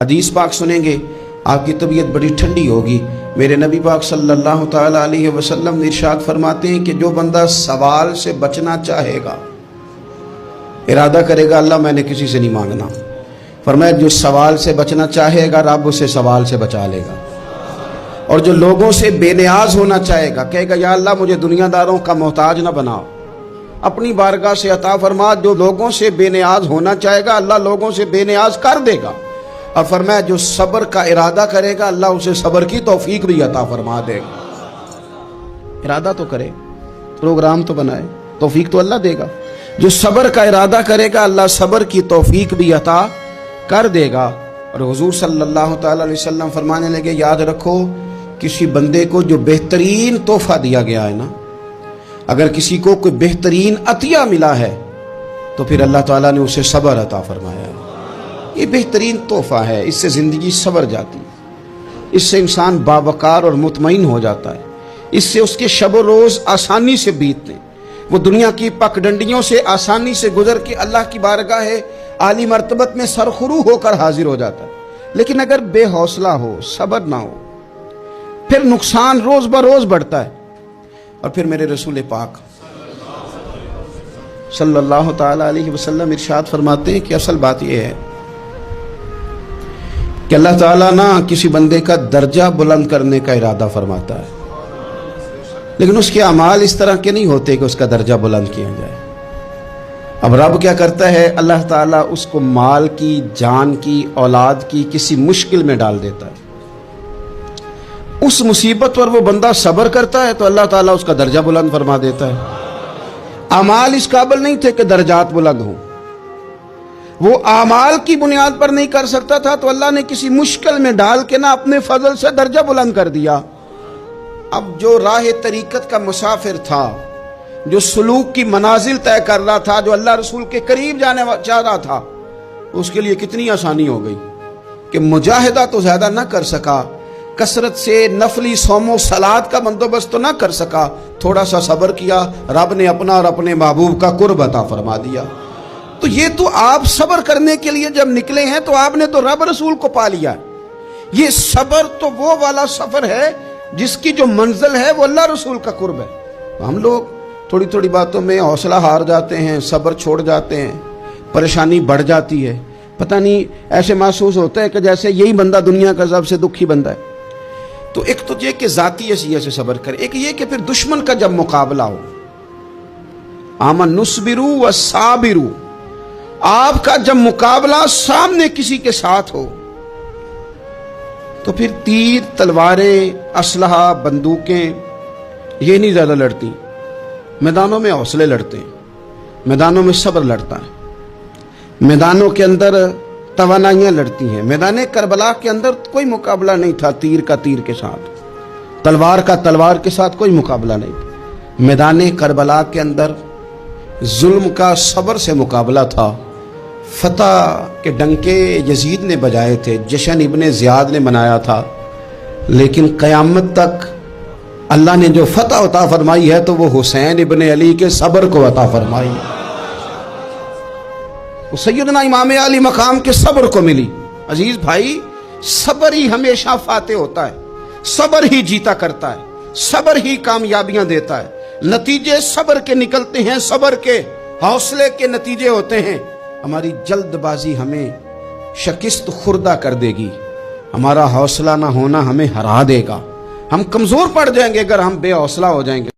حدیث پاک سنیں گے آپ کی طبیعت بڑی ٹھنڈی ہوگی۔ میرے نبی پاک صلی اللہ تعالیٰ علیہ وسلم ارشاد فرماتے ہیں کہ جو بندہ سوال سے بچنا چاہے گا، ارادہ کرے گا اللہ میں نے کسی سے نہیں مانگنا، فرمایا جو سوال سے بچنا چاہے گا رب اسے سوال سے بچا لے گا، اور جو لوگوں سے بے نیاز ہونا چاہے گا کہے گا یا اللہ مجھے دنیا داروں کا محتاج نہ بناؤ، اپنی بارگاہ سے عطا فرما۔ جو لوگوں سے بے نیاز ہونا چاہے گا اللہ لوگوں سے بے نیاز کر دے گا، اور فرمایا جو صبر کا ارادہ کرے گا اللہ اسے صبر کی توفیق بھی عطا فرما دے گا۔ ارادہ تو کرے، پروگرام تو بنائے، توفیق تو اللہ دے گا۔ جو صبر کا ارادہ کرے گا اللہ صبر کی توفیق بھی عطا کر دے گا۔ اور حضور صلی اللہ تعالی علیہ وسلم فرمانے لگے یاد رکھو کسی بندے کو جو بہترین تحفہ دیا گیا ہے نا، اگر کسی کو کوئی بہترین عطیہ ملا ہے تو پھر اللہ تعالیٰ نے اسے صبر عطا فرمایا ہے۔ یہ بہترین تحفہ ہے، اس سے زندگی سنور جاتی ہے، اس سے انسان باوقار اور مطمئن ہو جاتا ہے، اس سے اس کے شب و روز آسانی سے بیتتے ہیں، وہ دنیا کی پگڈنڈیوں سے آسانی سے گزر کے اللہ کی بارگاہ عالی مرتبت میں سرخرو ہو کر حاضر ہو جاتا ہے۔ لیکن اگر بے حوصلہ ہو، صبر نہ ہو، پھر نقصان روز بروز بڑھتا ہے۔ اور پھر میرے رسول پاک صلی اللہ تعالی علیہ وسلم ارشاد فرماتے ہیں کہ اصل بات یہ ہے کہ اللہ تعالیٰ نہ کسی بندے کا درجہ بلند کرنے کا ارادہ فرماتا ہے، لیکن اس کے اعمال اس طرح کے نہیں ہوتے کہ اس کا درجہ بلند کیا جائے۔ اب رب کیا کرتا ہے، اللہ تعالیٰ اس کو مال کی، جان کی، اولاد کی کسی مشکل میں ڈال دیتا ہے، اس مصیبت پر وہ بندہ صبر کرتا ہے تو اللہ تعالیٰ اس کا درجہ بلند فرما دیتا ہے۔ اعمال اس قابل نہیں تھے کہ درجات بلند ہوں، وہ اعمال کی بنیاد پر نہیں کر سکتا تھا تو اللہ نے کسی مشکل میں ڈال کے نہ اپنے فضل سے درجہ بلند کر دیا۔ اب جو راہ طریقت کا مسافر تھا، جو سلوک کی منازل طے کر رہا تھا، جو اللہ رسول کے قریب جانے چاہ رہا تھا، اس کے لیے کتنی آسانی ہو گئی کہ مجاہدہ تو زیادہ نہ کر سکا، کثرت سے نفلی صوم و صلات کا بندوبست تو نہ کر سکا، تھوڑا سا صبر کیا، رب نے اپنا اور اپنے محبوب کا قرب عطا فرما دیا۔ تو یہ تو آپ صبر کرنے کے لیے جب نکلے ہیں تو آپ نے تو رب رسول کو پا لیا ہے۔ یہ صبر تو وہ والا سفر ہے جس کی جو منزل ہے وہ اللہ رسول کا قرب ہے۔ ہم لوگ تھوڑی تھوڑی باتوں میں حوصلہ ہار جاتے ہیں، صبر چھوڑ جاتے ہیں، پریشانی بڑھ جاتی ہے، پتہ نہیں ایسے محسوس ہوتا ہے کہ جیسے یہی بندہ دنیا کا سب سے دکھی بندہ ہے۔ تو ایک تو یہ کہ ذاتی حیثیت سے صبر کرے، ایک یہ کہ پھر دشمن کا جب مقابلہ ہو، آمن نصبرو و صابرو، آپ کا جب مقابلہ سامنے کسی کے ساتھ ہو تو پھر تیر، تلواریں، اسلحہ، بندوقیں یہ نہیں زیادہ لڑتی، میدانوں میں حوصلے لڑتے ہیں، میدانوں میں صبر لڑتا ہے، میدانوں کے اندر توانائیاں لڑتی ہیں۔ میدان کربلا کے اندر کوئی مقابلہ نہیں تھا تیر کا تیر کے ساتھ، تلوار کا تلوار کے ساتھ کوئی مقابلہ نہیں تھا۔ میدان کربلا کے اندر ظلم کا صبر سے مقابلہ تھا۔ فتح کے ڈنکے یزید نے بجائے تھے، جشن ابن زیاد نے منایا تھا، لیکن قیامت تک اللہ نے جو فتح عطا فرمائی ہے تو وہ حسین ابن علی کے صبر کو عطا فرمائی ہے، وہ سیدنا امام علی مقام کے صبر کو ملی۔ عزیز بھائی، صبر ہی ہمیشہ فاتح ہوتا ہے، صبر ہی جیتا کرتا ہے، صبر ہی کامیابیاں دیتا ہے، نتیجے صبر کے نکلتے ہیں، صبر کے، حوصلے کے نتیجے ہوتے ہیں۔ ہماری جلد بازی ہمیں شکست خوردہ کر دے گی، ہمارا حوصلہ نہ ہونا ہمیں ہرا دے گا، ہم کمزور پڑ جائیں گے اگر ہم بے حوصلہ ہو جائیں گے۔